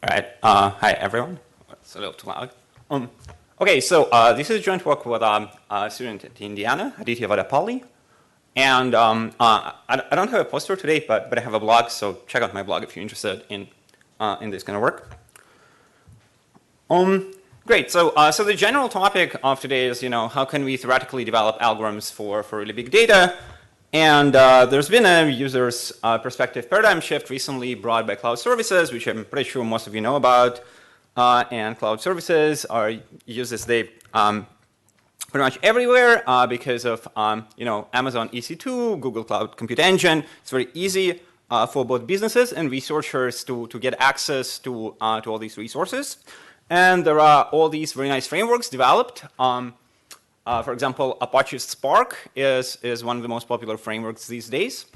All right. Hi, everyone. It's a little too loud. Okay, so this is joint work with a student at Indiana, Aditya Vadapalli. And I don't have a poster today, but I have a blog, so check out my blog if you're interested in this kind of work. Great. So the general topic of today is, how can we theoretically develop algorithms for really big data? And there's been a user's perspective paradigm shift recently brought by cloud services, which I'm pretty sure most of you know about. And cloud services are used as they pretty much everywhere because of Amazon EC2, Google Cloud Compute Engine. It's very easy for both businesses and researchers to get access to all these resources. And there are all these very nice frameworks developed. For example, Apache Spark is one of the most popular frameworks these days.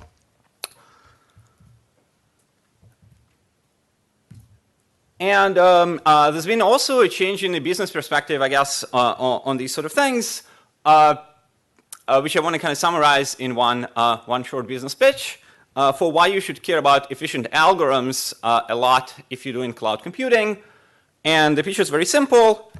And there's been also a change in the business perspective, I guess, on these sort of things, which I want to kind of summarize in one short business pitch for why you should care about efficient algorithms a lot if you're doing cloud computing. And the pitch is very simple.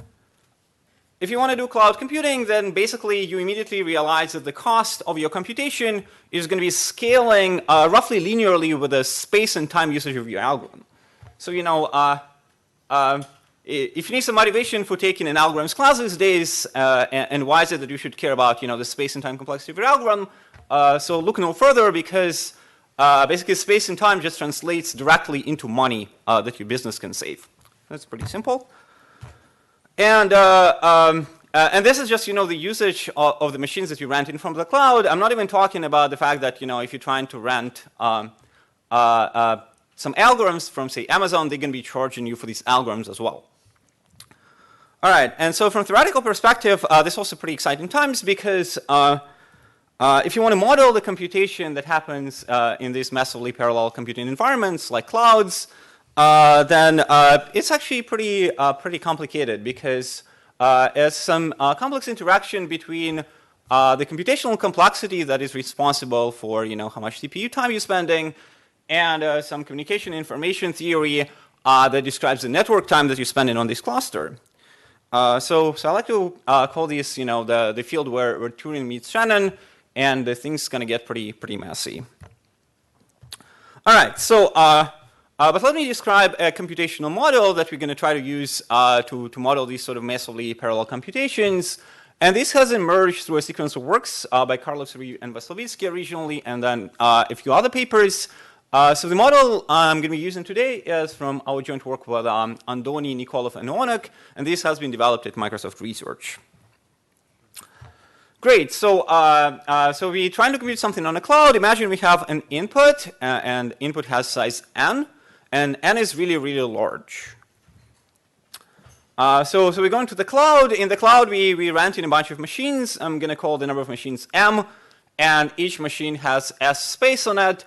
If you want to do cloud computing, then basically you immediately realize that the cost of your computation is going to be scaling roughly linearly with the space and time usage of your algorithm. So, if you need some motivation for taking an algorithms class these days, and why is it that you should care about, the space and time complexity of your algorithm, so look no further because basically space and time just translates directly into money that your business can save. That's pretty simple. And this is just, the usage of the machines that you rent in from the cloud. I'm not even talking about the fact that, if you're trying to rent some algorithms from, say, Amazon, they're going to be charging you for these algorithms as well. All right, and so from a theoretical perspective, this is also pretty exciting times because if you want to model the computation that happens in these massively parallel computing environments like clouds, then it's actually pretty complicated because there's some complex interaction between the computational complexity that is responsible for how much CPU time you're spending and some communication information theory that describes the network time that you're spending on this cluster. So I like to call this the field where Turing meets Shannon, and the thing's going to get pretty messy. All right, so but let me describe a computational model that we're going to try to use to model these sort of massively parallel computations. And this has emerged through a sequence of works by Carlos Ryu and Vaslovitsky originally, and then a few other papers. So the model I'm going to be using today is from our joint work with Andoni, Nikolov, and Onek, and this has been developed at Microsoft Research. Great, so we're trying to compute something on a cloud. Imagine we have an input, and input has size n, and n is really, really large. So we're going to the cloud. In the cloud, we rent in a bunch of machines. I'm going to call the number of machines m, and each machine has s space on it.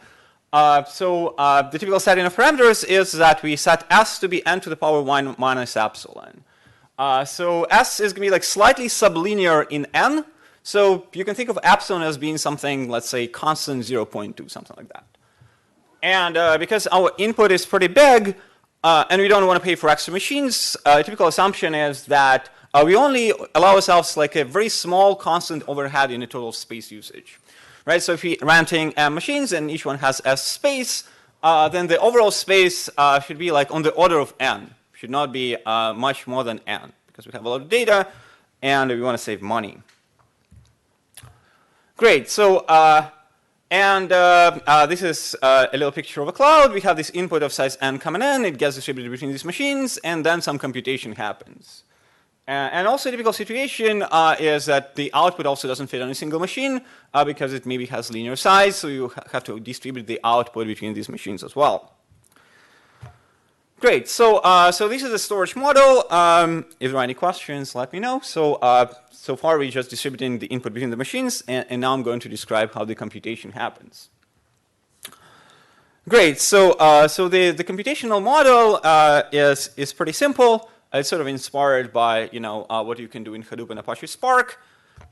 The typical setting of parameters is that we set s to be n to the power 1 minus epsilon. So s is going to be like slightly sublinear in n. So you can think of epsilon as being something, let's say, constant 0.2, something like that. And because our input is pretty big, and we don't want to pay for extra machines, a typical assumption is that we only allow ourselves like a very small constant overhead in the total space usage. Right? So if we're renting machines and each one has S space, then the overall space should be like on the order of n. Should not be much more than n because we have a lot of data and we want to save money. Great. So this is a little picture of a cloud. We have this input of size n coming in. It gets distributed between these machines, and then some computation happens. And also a typical situation is that the output also doesn't fit on a single machine because it maybe has linear size, so you have to distribute the output between these machines as well. Great, so this is a storage model. If there are any questions, let me know. So far we're just distributing the input between the machines, and now I'm going to describe how the computation happens. Great, so the computational model is pretty simple. It's sort of inspired by what you can do in Hadoop and Apache Spark,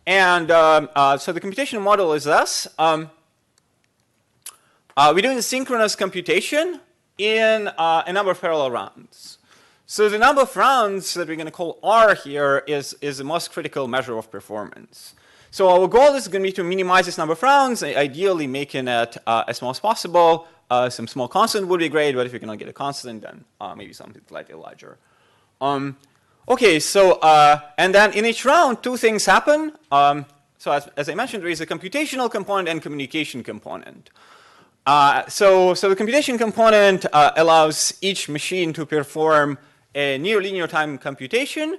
and so the computational model is this. We're doing synchronous computation in a number of parallel rounds. So the number of rounds that we're going to call R here is the most critical measure of performance. So our goal is going to be to minimize this number of rounds, ideally making it as small as possible. Some small constant would be great, but if you cannot get a constant, then maybe something slightly larger. Okay, so and then in each round, two things happen. So as I mentioned, there is a computational component and communication component. So the computation component allows each machine to perform a near linear time computation.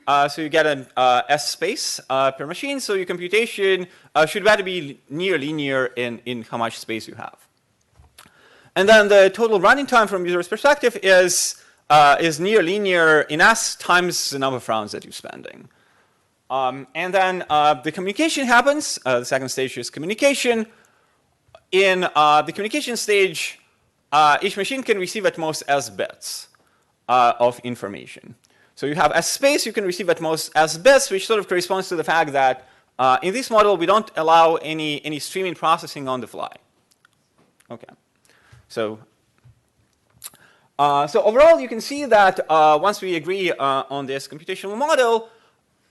So you get an S space per machine. So your computation should rather be near linear in how much space you have. And then the total running time from user's perspective is near linear in S times the number of rounds that you're spending. And then the communication happens. The second stage is communication. In the communication stage, each machine can receive at most S bits of information. So you have S space, you can receive at most S bits, which sort of corresponds to the fact that in this model, we don't allow any streaming processing on the fly. Okay. So overall, you can see that once we agree on this computational model,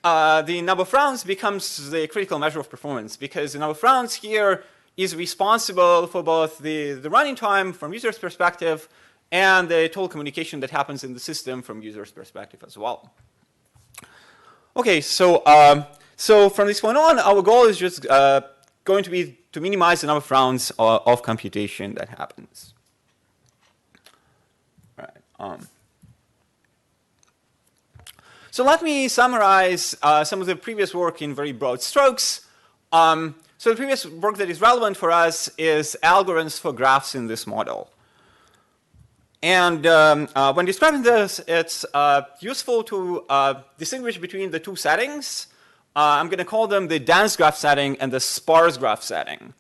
the number of rounds becomes the critical measure of performance, because the number of rounds here is responsible for both the running time from user's perspective and the total communication that happens in the system from user's perspective as well. Okay, so from this point on, our goal is just going to be to minimize the number of rounds of computation that happens. All right. So let me summarize some of the previous work in very broad strokes. So the previous work that is relevant for us is algorithms for graphs in this model. And when describing this, it's useful to distinguish between the two settings. I'm going to call them the dense graph setting and the sparse graph setting.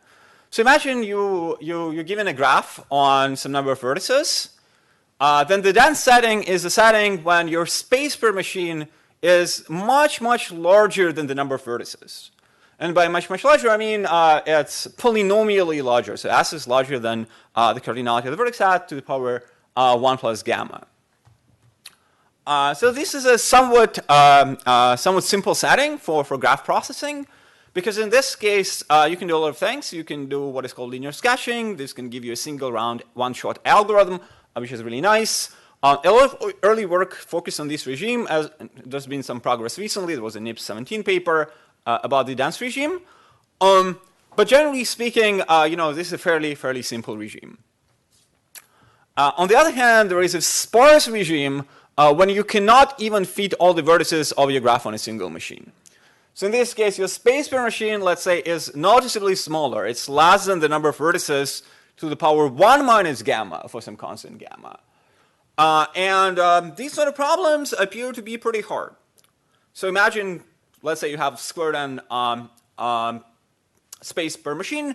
So imagine you're given a graph on some number of vertices. Then the dense setting is a setting when your space per machine is much, much larger than the number of vertices. And by much, much larger, I mean it's polynomially larger. So S is larger than the cardinality of the vertex hat to the power 1 plus gamma. So this is a somewhat simple setting for graph processing, because in this case, you can do a lot of things. You can do what is called linear sketching. This can give you a single round, one-shot algorithm, which is really nice. A lot of early work focused on this regime, as there's been some progress recently. There was a NIPS 17 paper about the dense regime. But generally speaking, this is a fairly simple regime. On the other hand, there is a sparse regime when you cannot even fit all the vertices of your graph on a single machine. So in this case, your space per machine, let's say, is noticeably smaller. It's less than the number of vertices to the power 1 minus gamma for some constant gamma. And these sort of problems appear to be pretty hard. So imagine, let's say you have squared n space per machine,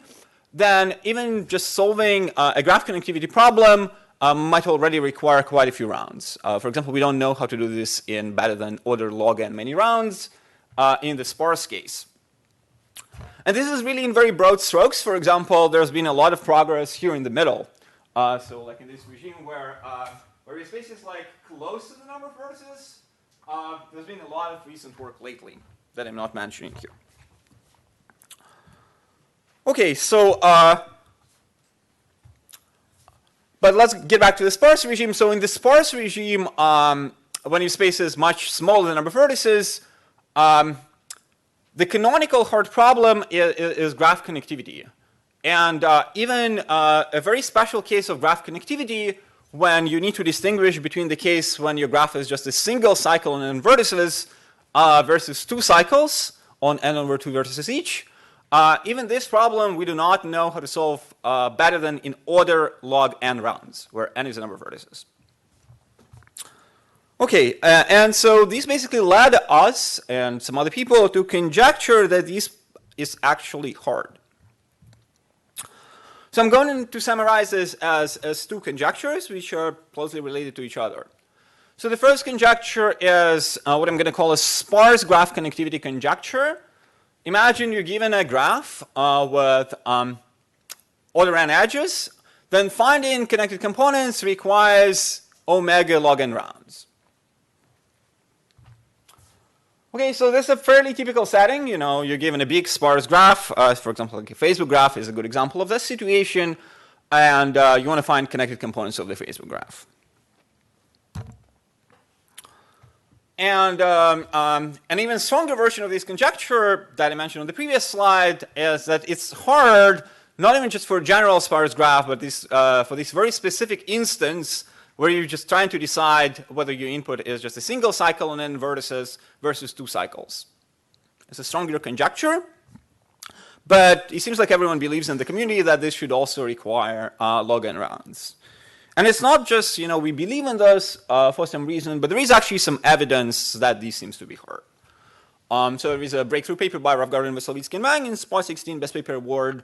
then even just solving a graph connectivity problem might already require quite a few rounds. For example, we don't know how to do this in better than order log n many rounds in the sparse case. And this is really in very broad strokes. For example, there's been a lot of progress here in the middle. So like in this regime where your space is like close to the number of vertices, there's been a lot of recent work lately that I'm not mentioning here. Okay, so but let's get back to the sparse regime. So in the sparse regime, when your space is much smaller than the number of vertices, the canonical hard problem is graph connectivity. And even a very special case of graph connectivity, when you need to distinguish between the case when your graph is just a single cycle on n vertices versus 2 cycles on n over 2 vertices each. Even this problem, we do not know how to solve better than in order log n rounds, where n is the number of vertices. Okay, and so these basically led us and some other people to conjecture that this is actually hard. So I'm going to summarize this as 2 conjectures, which are closely related to each other. So the first conjecture is what I'm going to call a sparse graph connectivity conjecture. Imagine you're given a graph with order n edges. then finding connected components requires omega log n rounds. Okay, so this is a fairly typical setting. You know, you're given a big sparse graph. For example, like a Facebook graph is a good example of this situation. And you want to find connected components of the Facebook graph. And an even stronger version of this conjecture that I mentioned on the previous slide is that it's hard, not even just for a general sparse graph, but for this very specific instance where you're just trying to decide whether your input is just a single cycle and then vertices versus 2 cycles. It's a stronger conjecture, but it seems like everyone believes in the community that this should also require log n rounds. And it's not just, you know, we believe in this for some reason, but there is actually some evidence that this seems to be hard. So there is a breakthrough paper by Ravgardin, Veselitsky, and Wang in Spark 16 Best Paper Award,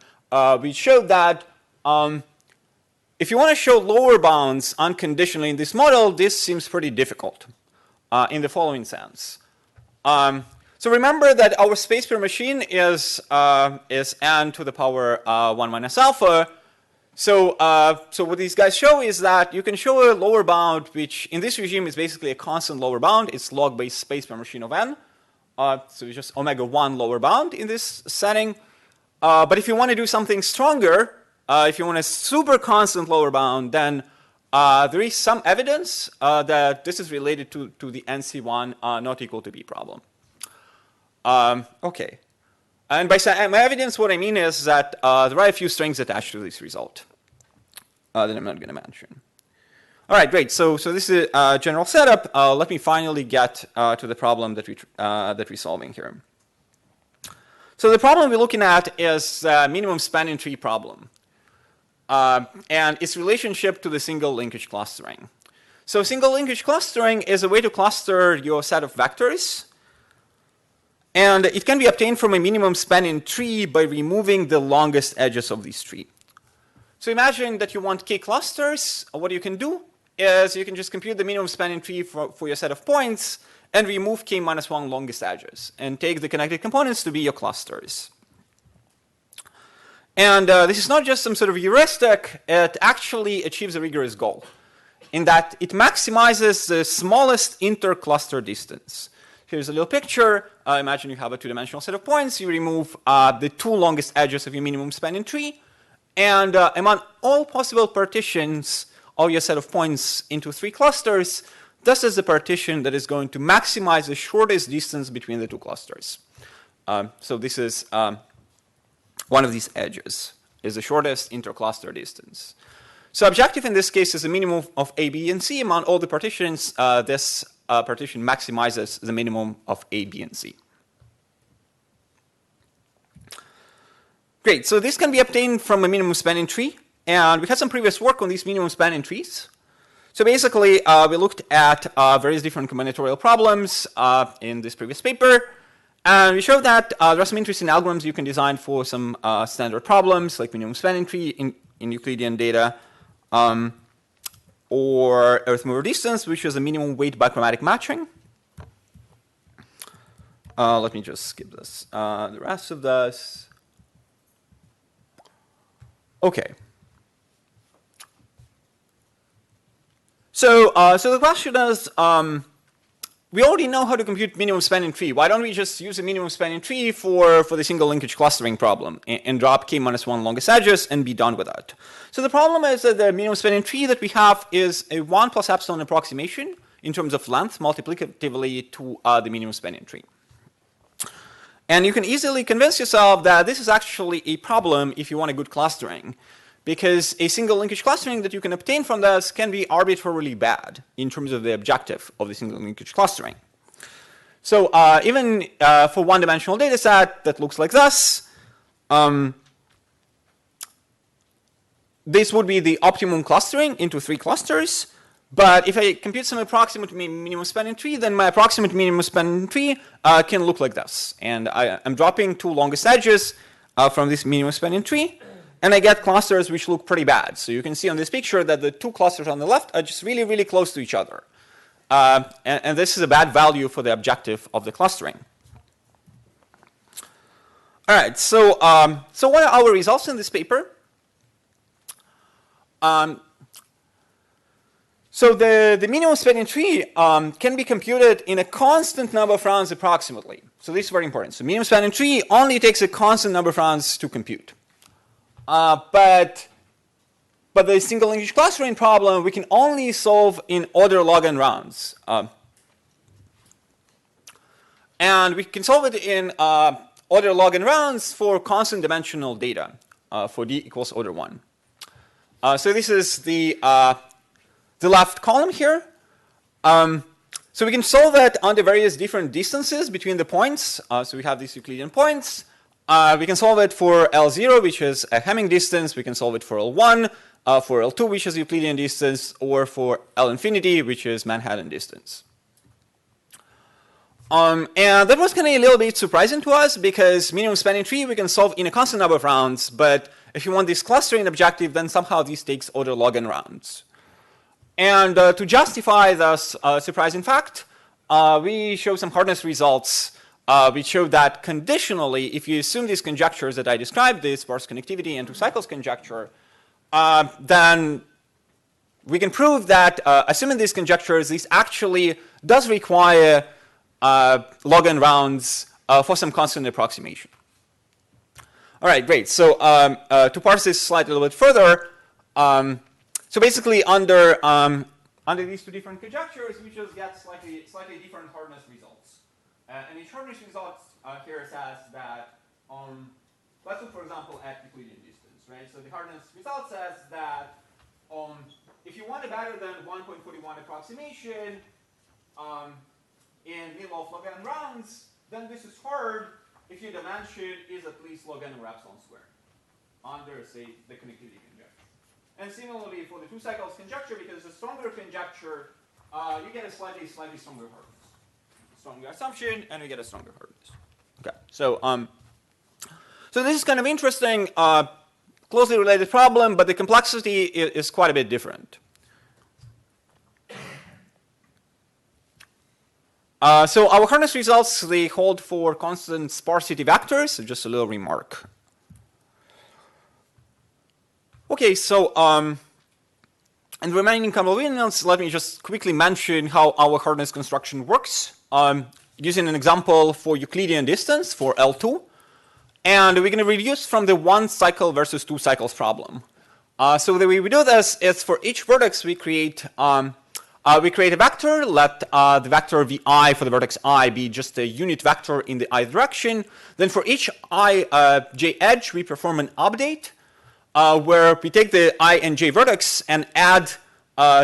which showed that if you want to show lower bounds unconditionally in this model, this seems pretty difficult in the following sense. So remember that our space per machine is n to the power 1 minus alpha. So what these guys show is that you can show a lower bound, which in this regime is basically a constant lower bound. It's log-based space per machine of n. So it's just omega 1 lower bound in this setting. But if you want to do something stronger, if you want a super constant lower bound, then there is some evidence that this is related to the NC1 not equal to B problem. Okay. And by evidence, what I mean is that there are a few strings attached to this result that I'm not going to mention. All right, great. So this is a general setup. Let me finally get to the problem that we're solving here. So the problem we're looking at is minimum spanning tree problem. And its relationship to the single linkage clustering. So single linkage clustering is a way to cluster your set of vectors. And it can be obtained from a minimum spanning tree by removing the longest edges of this tree. So imagine that you want k clusters. What you can do is you can just compute the minimum spanning tree for your set of points and remove k minus 1 longest edges and take the connected components to be your clusters. And this is not just some sort of heuristic, it actually achieves a rigorous goal in that it maximizes the smallest intercluster distance. Here's a little picture. Imagine you have a 2-dimensional set of points. You remove the 2 longest edges of your minimum spanning tree. And among all possible partitions of your set of points into 3 clusters, this is the partition that is going to maximize the shortest distance between the 2 clusters. So this is one of these edges is the shortest intercluster distance. So objective in this case is a minimum of A, B, and C. Among all the partitions, this partition maximizes the minimum of A, B, and C. Great, so this can be obtained from a minimum spanning tree. And we had some previous work on these minimum spanning trees. So basically, we looked at various different combinatorial problems in this previous paper. And we showed that there are some interesting algorithms you can design for some standard problems, like minimum spanning tree in Euclidean data, or Earth mover distance, which is a minimum weight bichromatic matching. Let me just skip this. The rest of this. Okay. So the question is, we already know how to compute minimum spanning tree. Why don't we just use a minimum spanning tree for the single linkage clustering problem and drop k minus 1 longest edges and be done with that? So the problem is that the minimum spanning tree that we have is a 1 plus epsilon approximation in terms of length multiplicatively to the minimum spanning tree. And you can easily convince yourself that this is actually a problem if you want a good clustering, because a single linkage clustering that you can obtain from this can be arbitrarily bad in terms of the objective of the single linkage clustering. So even for one-dimensional data set that looks like this, this would be the optimum clustering into 3 clusters. But if I compute some approximate minimum spanning tree, then my approximate minimum spanning tree can look like this. And I'm dropping 2 longest edges from this minimum spanning tree. And I get clusters which look pretty bad. So you can see on this picture that the 2 clusters on the left are just really, really close to each other. And this is a bad value for the objective of the clustering. All right, so what are our results in this paper? So the minimum spanning tree can be computed in a constant number of rounds approximately. So this is very important. So minimum spanning tree only takes a constant number of rounds to compute. But the single linkage clustering problem we can only solve in order log n rounds. And we can solve it in order log n rounds for constant dimensional data for d equals order 1. So this is the left column here. So we can solve that under various different distances between the points. So we have these Euclidean points. We can solve it for L0, which is a Hamming distance. We can solve it for L1, for L2, which is Euclidean distance, or for L infinity, which is Manhattan distance. And that was kind of a little bit surprising to us because minimum spanning tree we can solve in a constant number of rounds, but if you want this clustering objective, then somehow this takes order log n rounds. And to justify this surprising fact, we show some hardness results. We show that conditionally, if you assume these conjectures that I described, this sparse connectivity and two cycles conjecture, then we can prove that assuming these conjectures, this actually does require log n rounds for some constant approximation. All right, great. So to parse this slide a little bit further, so basically under these two different conjectures, we just get slightly different hardness results. And each hardness result here says that, let's look for example at Euclidean distance, right? So the hardness result says that if you want a better than 1.41 approximation in middle of log n rounds, then this is hard if your dimension is at least log n or epsilon squared under, say, the connectivity conjecture. And similarly for the two cycles conjecture, because it's a stronger conjecture, you get a slightly stronger hardness. Stronger assumption, and we get a stronger hardness. Okay, so so this is kind of interesting, closely related problem, but the complexity is quite a bit different. So our hardness results, they hold for constant sparsity vectors. So just a little remark. Okay, so in the remaining couple of minutes, let me just quickly mention how our hardness construction works using an example for Euclidean distance for L2. And we're going to reduce from the one cycle versus two cycles problem. So the way we do this is for each vertex we create a vector, let the vector vi for the vertex I be just a unit vector in the I direction. Then for each j edge, we perform an update where we take the I and j vertex and add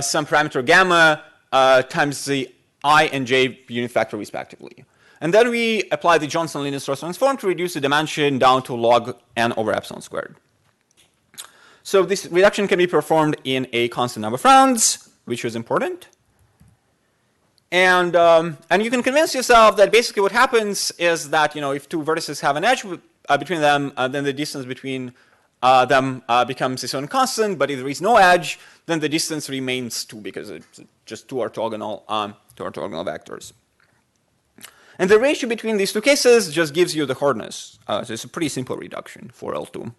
some parameter gamma times the I and j unit vector respectively. And then we apply the Johnson linear source transform to reduce the dimension down to log n over epsilon squared. So this reduction can be performed in a constant number of rounds, which is important. And you can convince yourself that basically what happens is that, if two vertices have an edge between them, then the distance between them becomes its own constant. But if there is no edge, then the distance remains 2 because it's just two orthogonal vectors. And the ratio between these two cases just gives you the hardness. So it's a pretty simple reduction for L2.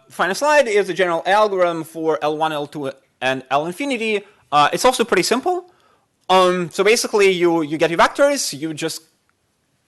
Final slide is the general algorithm for L1, L2, and L infinity. It's also pretty simple. So basically, you get your vectors, you just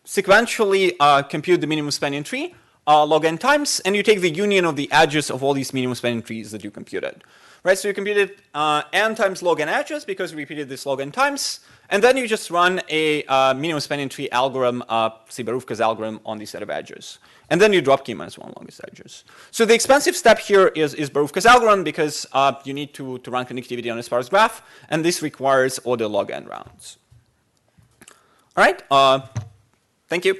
sequentially compute the minimum spanning tree log n times, and you take the union of the edges of all these minimum spanning trees that you computed. Right, so you computed n times log n edges because you repeated this log n times, and then you just run a minimum spanning tree algorithm, say Barufka's algorithm, on this set of edges. And then you drop k-1 longest edges. So the expensive step here is Barufka's algorithm because you need to run connectivity on a sparse graph, and this requires order log n rounds. All right, thank you.